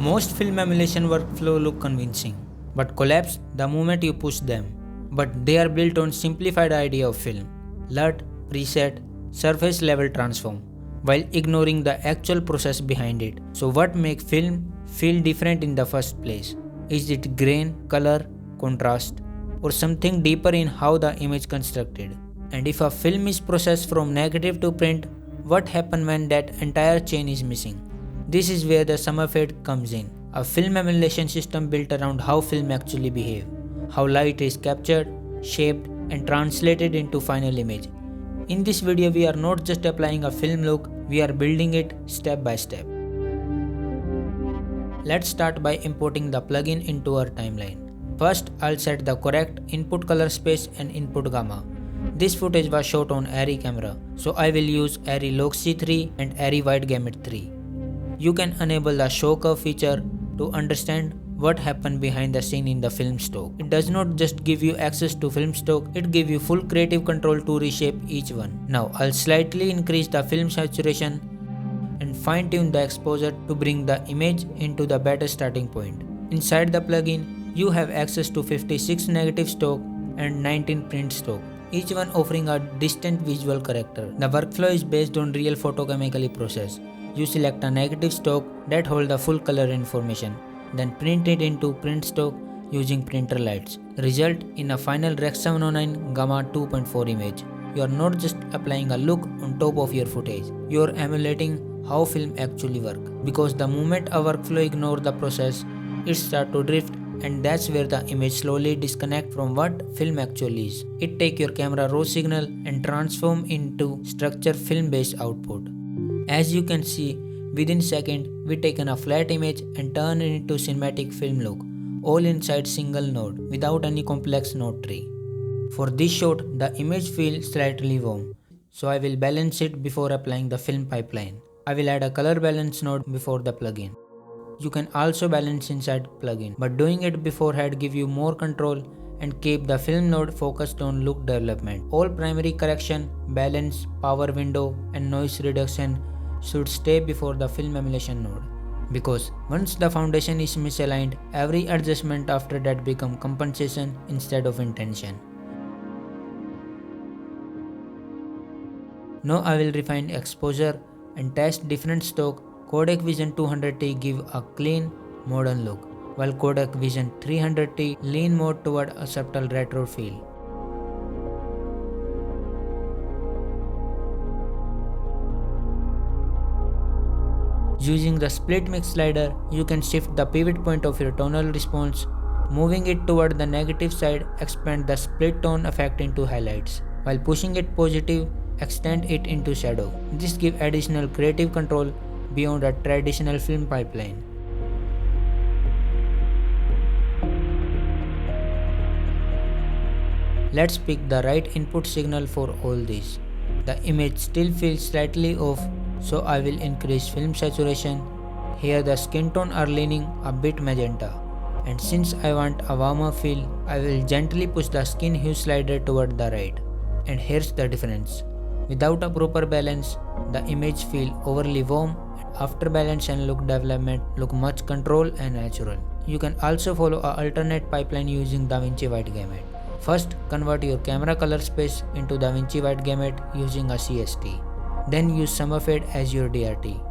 Most film emulation workflow look convincing, but collapse the moment you push them. But they are built on simplified idea of film, LUT, preset, surface level transform, while ignoring the actual process behind it. So what makes film feel different in the first place? Is it grain, color, contrast, or something deeper in how the image constructed? And if a film is processed from negative to print, what happens when that entire chain is missing? This is where the SumerFade comes in, a film emulation system built around how film actually behave, how light is captured, shaped, and translated into final image. In this video, we are not just applying a film look, we are building it step by step. Let's start by importing the plugin into our timeline. First, I'll set the correct input color space and input gamma. This footage was shot on ARRI camera, so I will use ARRI Log C3 and ARRI Wide Gamut 3. You can enable the show curve feature to understand what happened behind the scene in the film stock. It does not just give you access to film stock, it gives you full creative control to reshape each one. Now I'll slightly increase the film saturation and fine-tune the exposure to bring the image into the better starting point. Inside the plugin, you have access to 56 negative stock and 19 print stock, each one offering a distinct visual character. The workflow is based on real photochemical process. You select a negative stock that holds the full color information, then print it into print stock using printer lights. Result in a final Rec 709 Gamma 2.4 image. You are not just applying a look on top of your footage, you are emulating how film actually works. Because the moment a workflow ignores the process, it starts to drift, and that's where the image slowly disconnects from what film actually is. It takes your camera raw signal and transforms into structured film-based output. As you can see, within seconds, we taken a flat image and turn it into cinematic film look, all inside single node without any complex node tree. For this shot, the image feels slightly warm, so I will balance it before applying the film pipeline. I will add a color balance node before the plugin. You can also balance inside plugin, but doing it beforehand gives you more control and keep the film node focused on look development. All primary correction, balance, power window, and noise reduction should stay before the film emulation node. Because once the foundation is misaligned, every adjustment after that becomes compensation instead of intention. Now I will refine exposure and test different stock. Codec Vision 200T give a clean, modern look, while Codec Vision 300T lean more toward a subtle retro feel. Using the split mix slider, you can shift the pivot point of your tonal response. Moving it toward the negative side, expand the split tone effect into highlights, while pushing it positive, extend it into shadow. This gives additional creative control beyond a traditional film pipeline. Let's pick the right input signal for all this. The image still feels slightly off, so I will increase film saturation. Here the skin tone are leaning a bit magenta, and since I want a warmer feel, I will gently push the skin hue slider toward the right. And here's the difference. Without a proper balance, the image feels overly warm. After balance and look development, look much controlled and natural. You can also follow an alternate pipeline using DaVinci Wide Gamut. First, convert your camera color space into DaVinci Wide Gamut using a CST. Then use SumerFade as your DRT.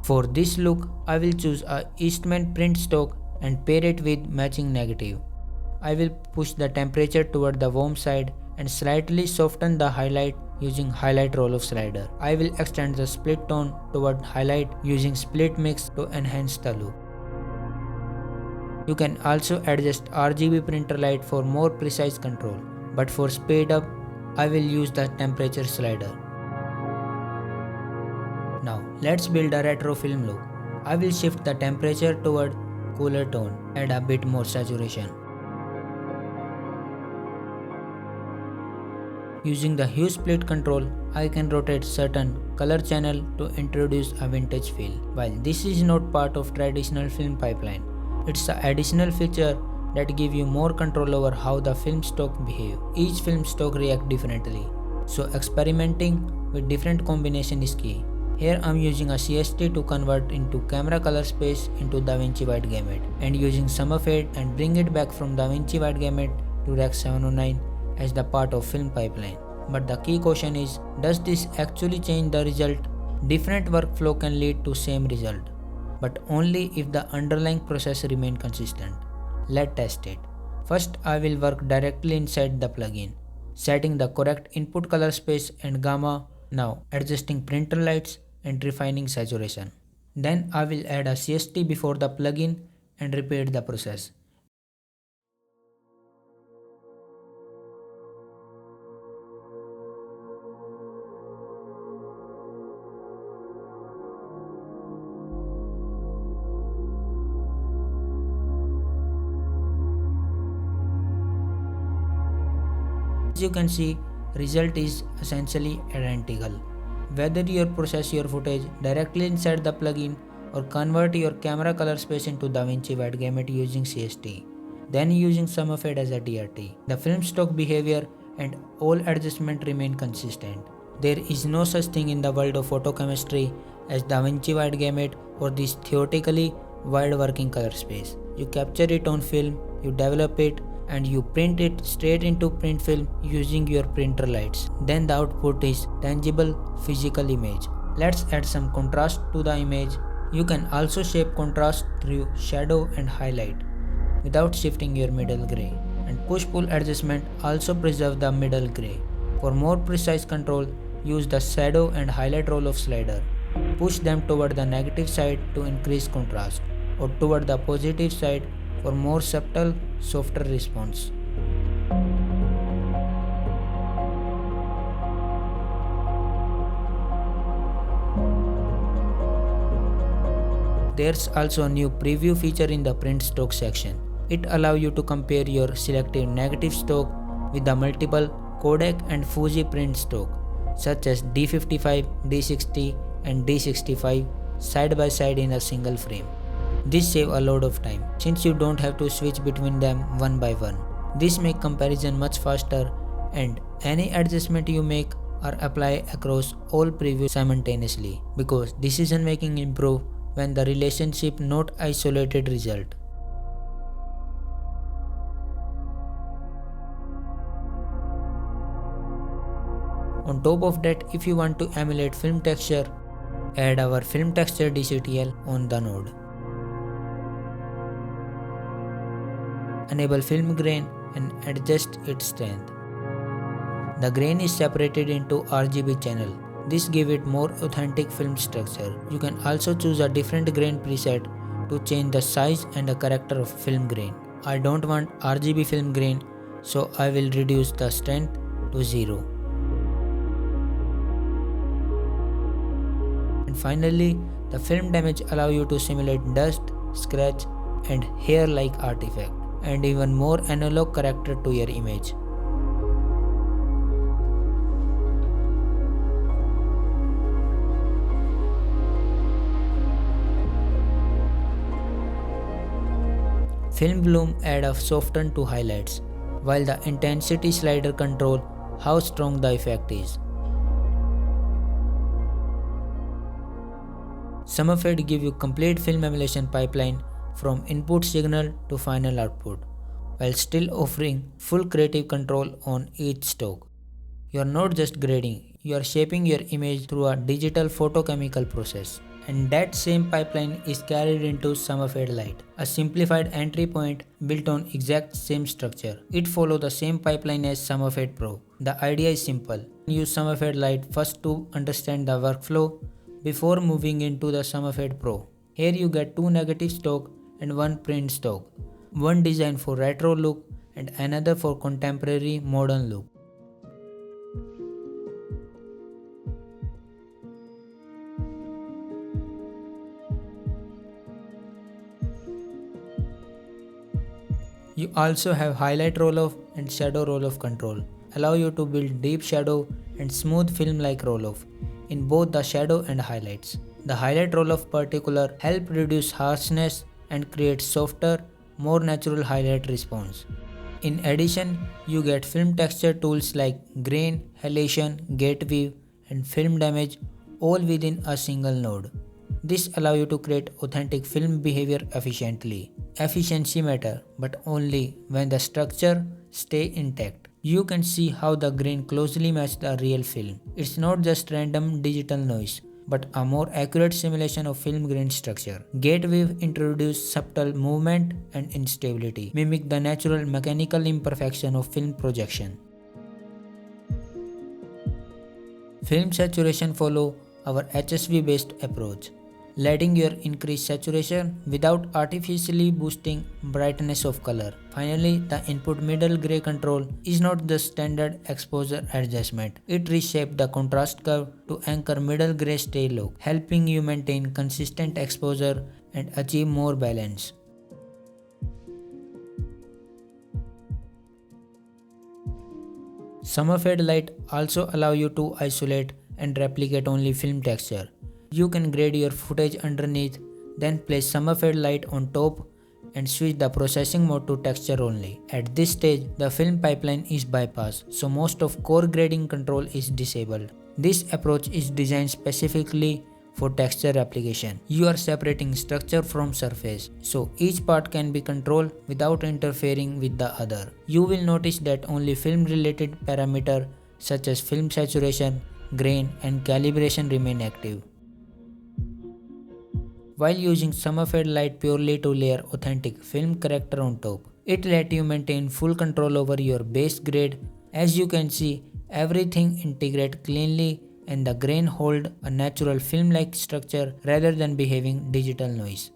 For this look, I will choose a Eastman print stock and pair it with matching negative. I will push the temperature toward the warm side and slightly soften the highlight using highlight roll-off slider. I will extend the split tone toward highlight using split mix to enhance the look. You can also adjust RGB printer light for more precise control, but for speed up, I will use the temperature slider. Now let's build a retro film look. I will shift the temperature toward cooler tone, add a bit more saturation. Using the hue split control, I can rotate certain color channel to introduce a vintage feel. While this is not part of traditional film pipeline, it's an additional feature that gives you more control over how the film stock behave. Each film stock reacts differently, so experimenting with different combination is key. Here I'm using a CST to convert into camera color space into DaVinci Wide Gamut and using SumerFade and bring it back from DaVinci Wide Gamut to Rec 709 as the part of film pipeline. But the key question is, does this actually change the result? Different workflow can lead to same result, but only if the underlying process remain consistent. Let's test it. First, I will work directly inside the plugin, setting the correct input color space and gamma, now adjusting printer lights and refining saturation. Then I will add a CST before the plugin and repeat the process. As you can see, result is essentially identical. Whether you process your footage directly inside the plugin or convert your camera color space into DaVinci Wide Gamut using CST, then using SumerFade as a DRT, the film stock behavior and all adjustments remain consistent. There is no such thing in the world of photochemistry as DaVinci Wide Gamut or this theoretically wide working color space. You capture it on film, you develop it, and you print it straight into print film using your printer lights. Then the output is tangible physical image. Let's add some contrast to the image. You can also shape contrast through shadow and highlight without shifting your middle gray. And push-pull adjustment also preserve the middle gray. For more precise control, use the shadow and highlight roll of slider. Push them toward the negative side to increase contrast or toward the positive side for more subtle, softer response. There's also a new preview feature in the print stock section. It allows you to compare your selected negative stock with the multiple Kodak and Fuji print stock, such as D55, D60 and D65 side by side in a single frame. This saves a lot of time since you don't have to switch between them one by one. This makes comparison much faster, and any adjustment you make are applied across all previews simultaneously, because decision making improves when the relationship not isolated result. On top of that, if you want to emulate film texture, add our film texture DCTL on the node. Enable film grain and adjust its strength. The grain is separated into RGB channel. This gives it more authentic film structure. You can also choose a different grain preset to change the size and the character of film grain. I don't want RGB film grain, so I will reduce the strength to 0. And finally, the film damage allows you to simulate dust, scratch and hair-like artifact, and even more analog character to your image. Film bloom add a soften to highlights, while the intensity slider control how strong the effect is. SumerFade give you complete film emulation pipeline from input signal to final output, while still offering full creative control on each stock. You are not just grading, you are shaping your image through a digital photochemical process. And that same pipeline is carried into SumerFade Lite, a simplified entry point built on exact same structure. It follows the same pipeline as SumerFade Pro. The idea is simple. Use SumerFade Lite first to understand the workflow before moving into the SumerFade Pro. Here you get 2 negative stock and 1 print stock, one designed for retro look and another for contemporary modern look. You also have highlight roll-off and shadow roll-off control, allow you to build deep shadow and smooth film-like roll-off in both the shadow and highlights. The highlight roll-off particular help reduce harshness and create softer, more natural highlight response. In addition, you get film texture tools like grain, halation, gate weave, and film damage, all within a single node. This allows you to create authentic film behavior efficiently. Efficiency matters, but only when the structure stays intact. You can see how the grain closely matches the real film. It's not just random digital noise, but a more accurate simulation of film grain structure. Gate wave introduce subtle movement and instability, mimic the natural mechanical imperfection of film projection. Film saturation follow our HSV based approach, letting you increase saturation without artificially boosting brightness of color. Finally, the input middle gray control is not the standard exposure adjustment. It reshapes the contrast curve to anchor middle gray stay low, helping you maintain consistent exposure and achieve more balance. SumerFade Lite also allow you to isolate and replicate only film texture. You can grade your footage underneath, then place SumerFade Lite on top and switch the processing mode to texture only. At this stage, the film pipeline is bypassed, so most of core grading control is disabled. This approach is designed specifically for texture application. You are separating structure from surface, so each part can be controlled without interfering with the other. You will notice that only film-related parameters such as film saturation, grain, and calibration remain active. While using SumerFade Lite purely to layer authentic film character on top, it lets you maintain full control over your base grade. As you can see, everything integrates cleanly and the grain hold a natural film-like structure rather than behaving digital noise.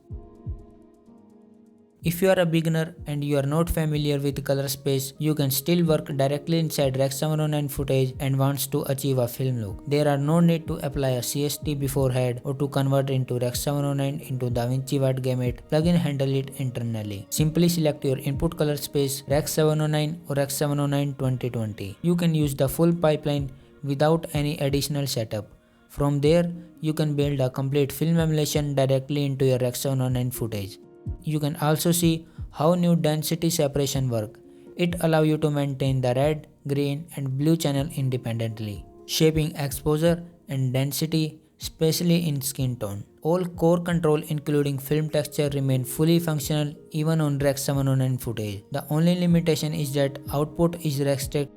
If you are a beginner and you are not familiar with color space, you can still work directly inside Rec 709 footage and wants to achieve a film look. There are no need to apply a CST beforehand or to convert into Rec 709 into DaVinci Wide Gamut. Plugin handle it internally. Simply select your input color space, Rec 709 or Rec 709 2020. You can use the full pipeline without any additional setup. From there, you can build a complete film emulation directly into your Rec 709 footage. You can also see how new density separation work. It allows you to maintain the red, green and blue channel independently, shaping exposure and density, especially in skin tone. All core control including film texture remain fully functional even on Rec 709 footage. The only limitation is that output is restricted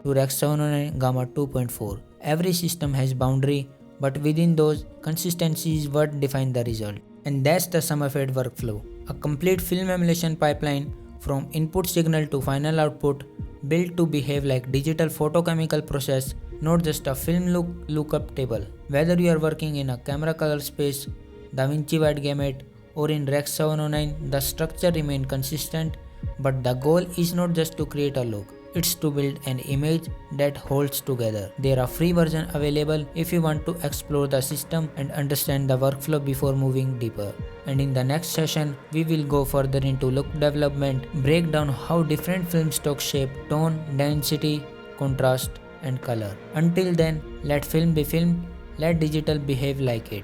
to Rec 709 Gamma 2.4. Every system has boundary, but within those, consistency is what defines the result. And that's the SumerFade workflow. A complete film emulation pipeline from input signal to final output, built to behave like digital photochemical process, not just a film lookup table. Whether you are working in a camera color space, DaVinci Wide Gamut, or in Rec 709, the structure remains consistent, but the goal is not just to create a look. It's to build an image that holds together. There are free versions available if you want to explore the system and understand the workflow before moving deeper. And in the next session, we will go further into look development, break down how different film stock shape, tone, density, contrast, and color. Until then, let film be film, let digital behave like it.